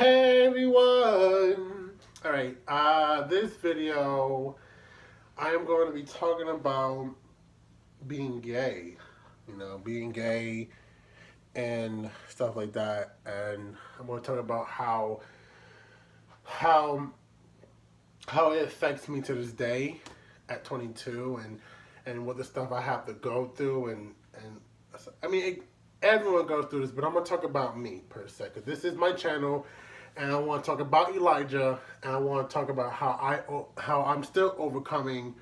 Hey everyone! Alright, this video I am going to be talking about being gay. Being gay and stuff like that. And I'm going to talk about how how it affects me to this day at 22 and what the stuff I have to go through and I mean everyone goes through this, but I'm gonna talk about me per se because this is my channel, and I want to talk about Elijah, and I want to talk about how I'm still overcoming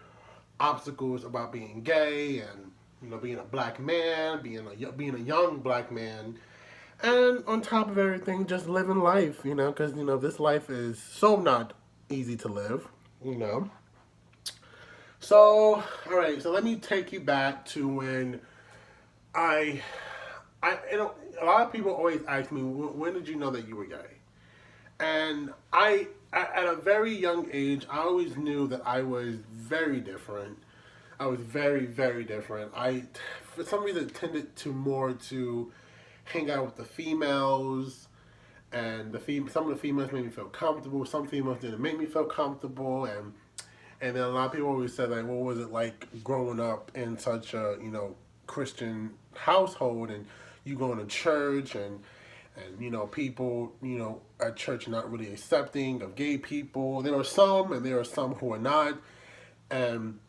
obstacles about being gay and being a black man, being a young black man, and on top of everything, just living life, because this life is so not easy to live, you know. So, all right, so let me take you back to when I, a lot of people always ask me, when did you know that you were gay? And at a very young age, I always knew that I was very different. I was very, very different. For some reason, tended to more to hang out with the females, and some of the females made me feel comfortable. Some females didn't make me feel comfortable, and then a lot of people always said like, what was it like growing up in such a Christian household, and you going to church and people at church not really accepting of gay people. There are some, and there are some who are not, and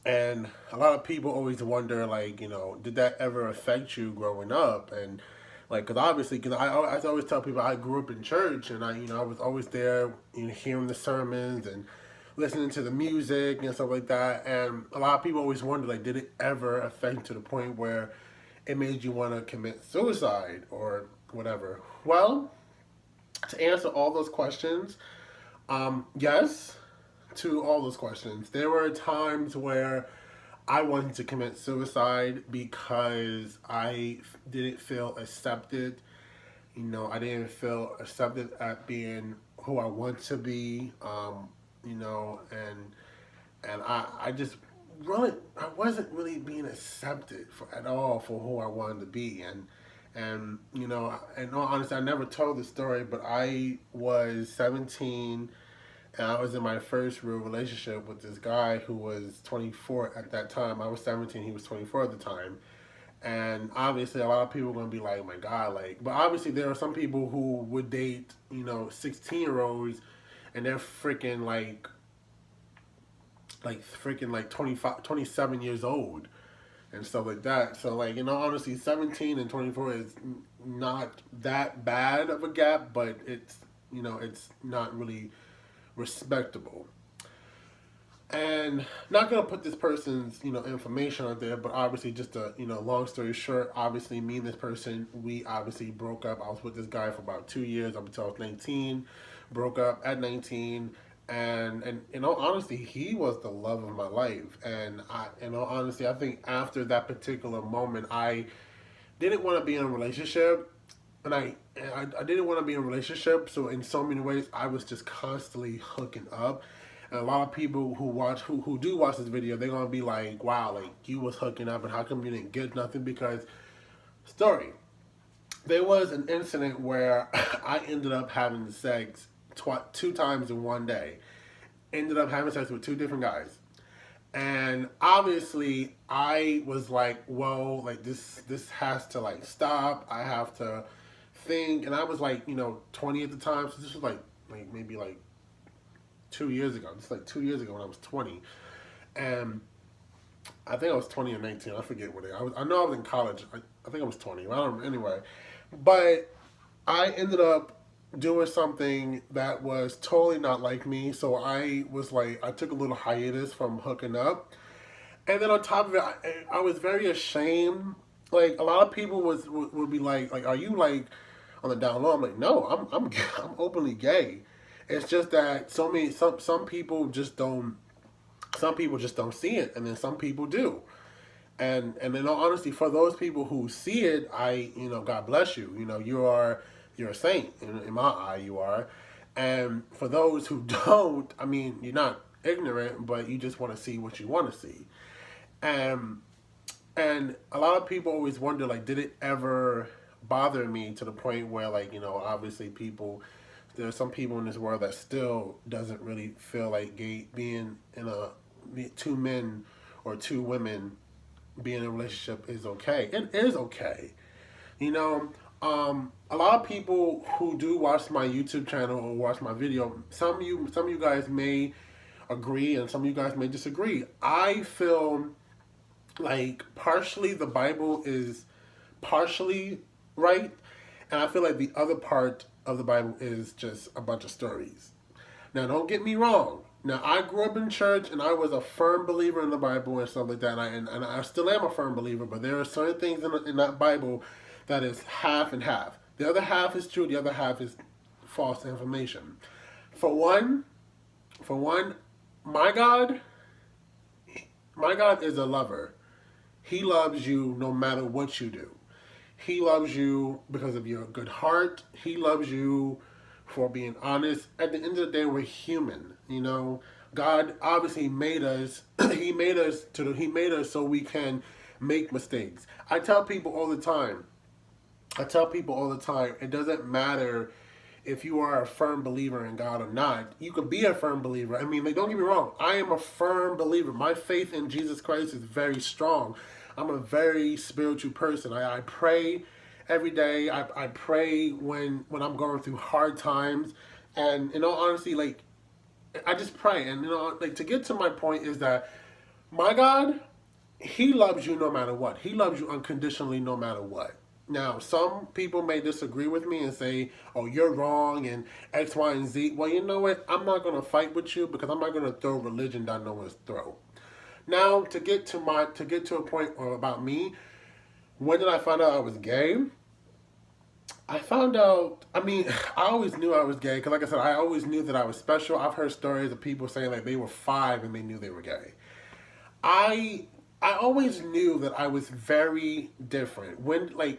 and a lot of people always wonder, like, did that ever affect you growing up? And like, because obviously, because I always tell people I grew up in church, and I was always there, hearing the sermons and listening to the music and stuff like that. And a lot of people always wonder, like, did it ever affect you to the point where it made you want to commit suicide or whatever? Well, to answer all those questions, yes, to all those questions. There were times where I wanted to commit suicide because I didn't feel accepted. I didn't feel accepted at being who I want to be. And I just really, I wasn't really being accepted at all for who I wanted to be. And in all honesty, I never told the story, but I was 17, and I was in my first real relationship with this guy who was 24 at that time. I was 17, he was 24 at the time. And obviously, a lot of people are going to be like, oh my God, like, but obviously, there are some people who would date, 16-year-olds, and they're freaking freaking like 25, 27 years old and stuff like that. So, like, honestly, 17 and 24 is not that bad of a gap, but it's not really respectable. And not gonna put this person's information out there, but obviously, just a long story short, obviously me and this person, we obviously broke up. I was with this guy for about 2 years up until I was 19. Broke up at 19, and in all honesty, he was the love of my life. And in all honesty, I think after that particular moment, I didn't want to be in a relationship, and I didn't want to be in a relationship. So in so many ways, I was just constantly hooking up. And a lot of people who do watch this video, they're gonna be like, "Wow, like you was hooking up, and how come you didn't get nothing?" Because story, there was an incident where I ended up having sex 2 times in one day. Ended up having sex with 2 different guys. And obviously, I was like, "Whoa, like this has to like stop. I have to think." And I was like, 20 at the time, so this was like maybe like 2 years ago. This is like 2 years ago when I was 20, and I think I was 20 or 19. I forget what I was. I know I was in college. I think I was 20. I don't anyway, but I ended up doing something that was totally not like me. So I was like, I took a little hiatus from hooking up, and then on top of it, I was very ashamed. Like a lot of people would be like, are you like on the down low? I'm like, no, I'm I'm openly gay. It's just that some people just don't. Some people just don't see it, and then some people do. And in all honesty, for those people who see it, God bless you. You're a saint in my eye. You are. And for those who don't, I mean, you're not ignorant, but you just want to see what you want to see. And and a lot of people always wonder, like, did it ever bother me to the point where, like, obviously there's some people in this world that still doesn't really feel like gay being in a two men or two women being in a relationship is okay. It is okay. You know, a lot of people who do watch my YouTube channel or watch my video, some of you guys may agree and some of you guys may disagree. I feel like partially the Bible is partially right, and I feel like the other part of the Bible is just a bunch of stories. Now, don't get me wrong. Now, I grew up in church, and I was a firm believer in the Bible and stuff like that, and I still am a firm believer, but there are certain things in that Bible that is half and half. The other half is true, the other half is false information. For one, my God, my God is a lover. He loves you no matter what you do. He loves you because of your good heart. He loves you for being honest. At the end of the day, we're human. God obviously made us. He made us so we can make mistakes. I tell people all the time. It doesn't matter if you are a firm believer in God or not. You could be a firm believer. I mean, like, don't get me wrong. I am a firm believer. My faith in Jesus Christ is very strong. I'm a very spiritual person. I pray every day. I pray when I'm going through hard times. And in all honesty, like, I just pray. And, like, to get to my point is that my God, He loves you no matter what. He loves you unconditionally no matter what. Now, some people may disagree with me and say, oh, you're wrong and X, Y, and Z. Well, you know what? I'm not going to fight with you because I'm not going to throw religion down no one's throat. Now, to get to a point about me, when did I find out I was gay? I found out, I mean, I always knew I was gay because, like I said, I always knew that I was special. I've heard stories of people saying like they were 5 and they knew they were gay. I always knew that I was very different. When I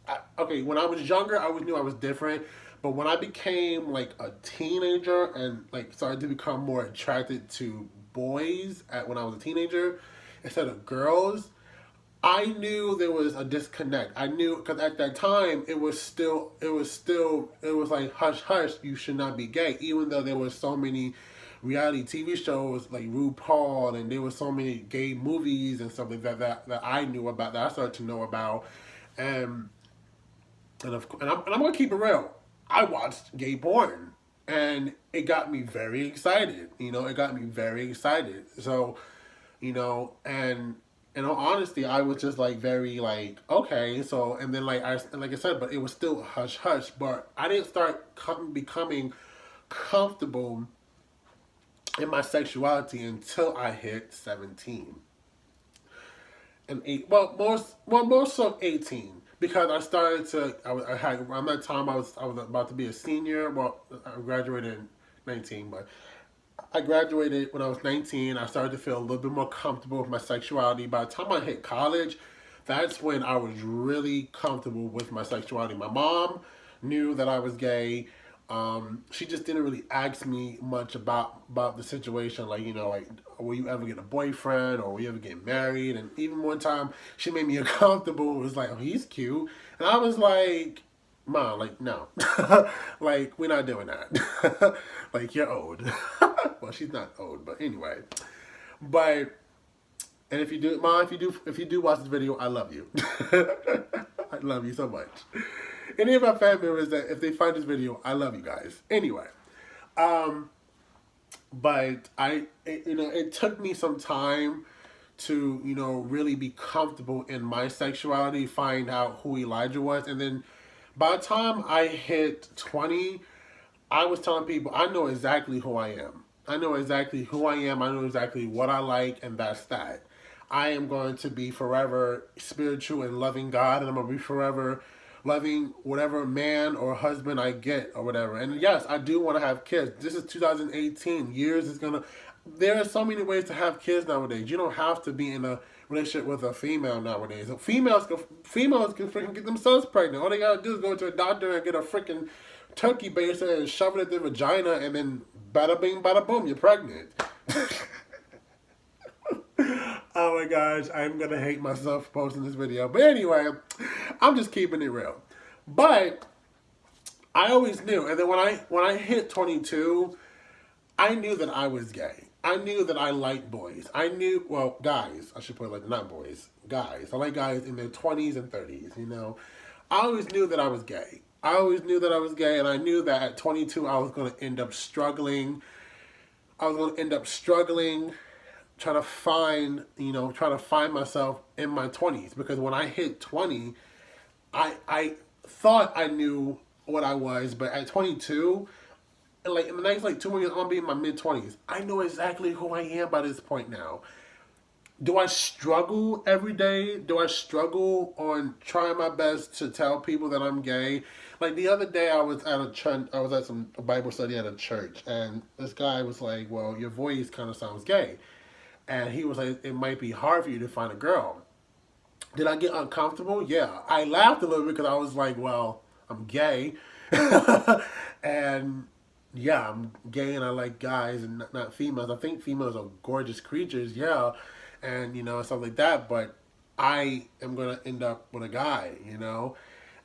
was younger, I always knew I was different. But when I became like a teenager and like started to become more attracted to boys when I was a teenager instead of girls, I knew there was a disconnect. I knew because at that time it was like hush hush, you should not be gay, even though there were so many reality TV shows like RuPaul and there were so many gay movies and stuff like that I knew about, that I started to know about, and I'm gonna keep it real. I watched gay porn and it got me very excited. It got me very excited. So, and in all honesty, I was just like very like, okay. So, and then like I said, but it was still hush hush. But I didn't start becoming comfortable in my sexuality until I hit 17 and 8. More so 18. Because I started to, around that time I was about to be a senior. Well, I graduated in 19, but I graduated when I was 19. I started to feel a little bit more comfortable with my sexuality. By the time I hit college, that's when I was really comfortable with my sexuality. My mom knew that I was gay. She just didn't really ask me much about the situation, like, like, will you ever get a boyfriend or will you ever get married? And even one time she made me uncomfortable. It was like, oh, he's cute. And I was like, Mom, like, no. Like, we're not doing that. Like, you're old. Well, she's not old, but anyway. And if you do, Mom, if you do watch this video, I love you. I love you so much. Any of my family members that if they find this video, I love you guys. Anyway, but it took me some time to, really be comfortable in my sexuality, find out who Elijah was. And then by the time I hit 20, I was telling people, I know exactly who I am. I know exactly who I am. I know exactly what I like, and that's that. I am going to be forever spiritual and loving God, and I'm going to be forever loving whatever man or husband I get or whatever. And yes, I do want to have kids. This is 2018. There are so many ways to have kids nowadays. You don't have to be in a relationship with a female nowadays. Females can freaking get themselves pregnant. All they gotta do is go to a doctor and get a freaking turkey baster and shove it at their vagina, and then bada bing, bada boom, you're pregnant. Oh my gosh, I'm gonna hate myself for posting this video. But anyway, I'm just keeping it real. But I always knew, and then when I hit 22, I knew that I was gay. I knew that I liked boys. I knew, well, guys. I should put it like not boys, guys. I like guys in their 20s and 30s. You know, I always knew that I was gay. I always knew that I was gay, and I knew that at 22 I was going to end up struggling. I was going to end up struggling, trying to find myself in my 20s, because when I hit 20, I thought I knew what I was, but at 22, like in the next like 2 years, I'm gonna be in my mid-20s. I know exactly who I am by this point now. Do I struggle every day? Do I struggle on trying my best to tell people that I'm gay? Like the other day, I was at a church. I was at some Bible study at a church, and this guy was like, "Well, your voice kind of sounds gay," and he was like, "It might be hard for you to find a girl." Did I get uncomfortable? Yeah, I laughed a little bit because I was like, "Well, I'm gay," and yeah, I'm gay and I like guys and not females. I think females are gorgeous creatures, yeah, and stuff like that. But I am gonna end up with a guy,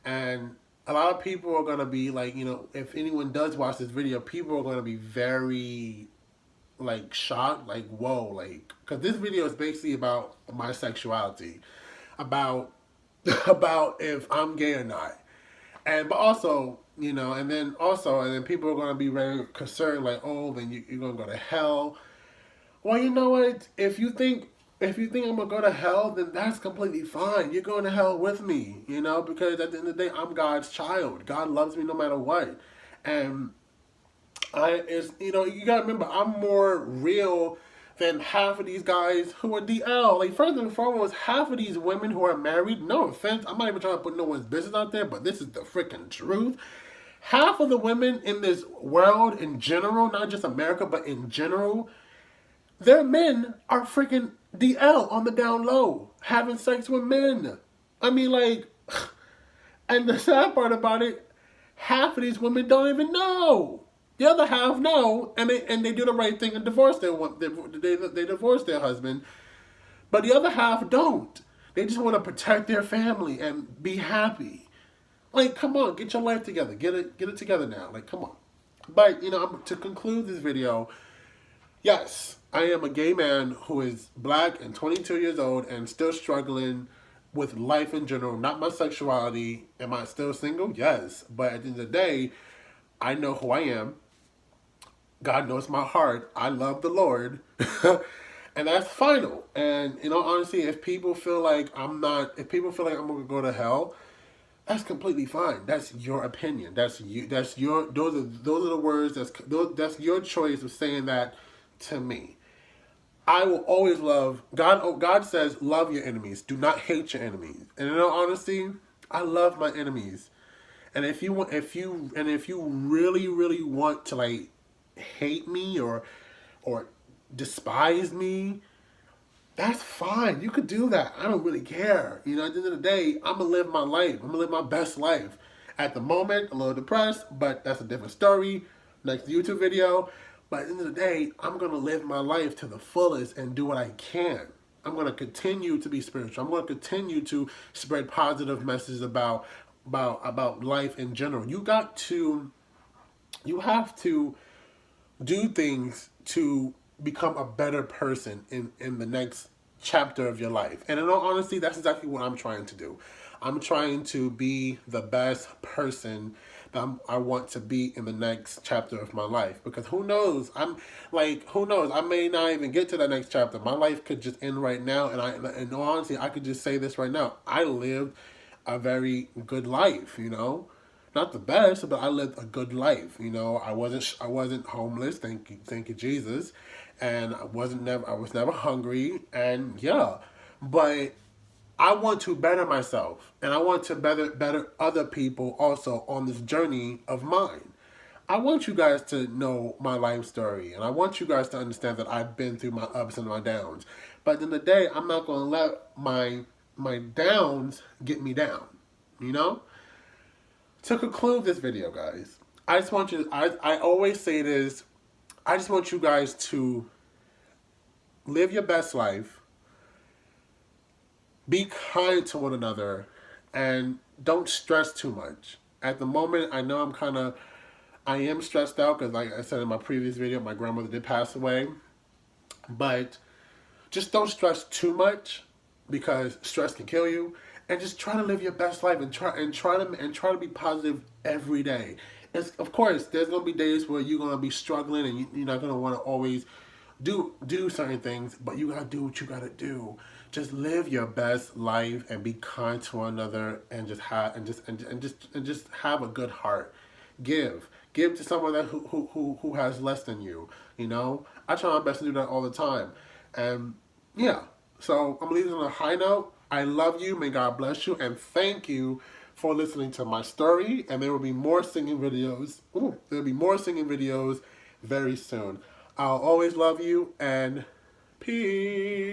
and a lot of people are gonna be like, if anyone does watch this video, people are gonna be very like shocked, like whoa, like because this video is basically about my sexuality, about about if I'm gay or not. But also, and then people are going to be very concerned, like, oh, then you're going to go to hell. Well, you know what? If you think I'm going to go to hell, then that's completely fine. You're going to hell with me, because at the end of the day, I'm God's child. God loves me no matter what. And you got to remember, I'm more real than half of these guys who are DL. Like, first and foremost, half of these women who are married, no offense, I'm not even trying to put no one's business out there, but this is the freaking truth. Half of the women in this world in general, not just America, but in general, their men are freaking DL on the down low, having sex with men. I mean, like, and the sad part about it, half of these women don't even know. The other half know, and they do the right thing and divorce they divorce their husband. But the other half don't. They just want to protect their family and be happy. Like, come on, get your life together. Get it together now. Like, come on. But to conclude this video, yes, I am a gay man who is black and 22 years old and still struggling with life in general, not my sexuality. Am I still single? Yes. But at the end of the day, I know who I am. God knows my heart. I love the Lord. And that's final. And honestly, if people feel like I'm going to go to hell, that's completely fine. That's your opinion. That's you. Those are the words. That's your choice of saying that to me. I will always love God. Oh, God says, love your enemies. Do not hate your enemies. And in all honesty, I love my enemies. And if you really, really want to like hate me or despise me, that's fine. You could do that. I don't really care. At the end of the day, I'm gonna live my life. I'm gonna live my best life. At the moment, a little depressed, but that's a different story. Next YouTube video. But at the end of the day, I'm gonna live my life to the fullest and do what I can. I'm gonna continue to be spiritual. I'm gonna continue to spread positive messages about life in general. You have to do things to become a better person in the next chapter of your life. And in all honesty, that's exactly what I'm trying to do. I'm trying to be the best person that I want to be in the next chapter of my life. Because who knows? Who knows? I may not even get to that next chapter. My life could just end right now. And in all honesty, I could just say this right now. I lived a very good life, Not the best, but I lived a good life. I wasn't homeless, thank you Jesus, and I was never hungry, and yeah, but I want to better myself, and I want to better other people also on this journey of mine. I want you guys to know my life story, and I want you guys to understand that I've been through my ups and my downs. But at the end of the day, I'm not going to let my downs get me down, To conclude this video, guys, I just want you, I always say this, I just want you guys to live your best life, be kind to one another, and don't stress too much. At the moment, I know I am stressed out because, like I said in my previous video, my grandmother did pass away. But just don't stress too much because stress can kill you. And just try to live your best life and try to be positive every day. Of course, there's gonna be days where you're gonna be struggling and you're not gonna want to always do certain things, but you gotta do what you gotta do. Just live your best life and be kind to one another and just have a good heart. Give to someone that who has less than you. You know, I try my best to do that all the time, and yeah. So I'm leaving on a high note. I love you. May God bless you, and thank you for listening to my story. And there will be more singing videos. Ooh, there will be more singing videos very soon. I'll always love you, and peace.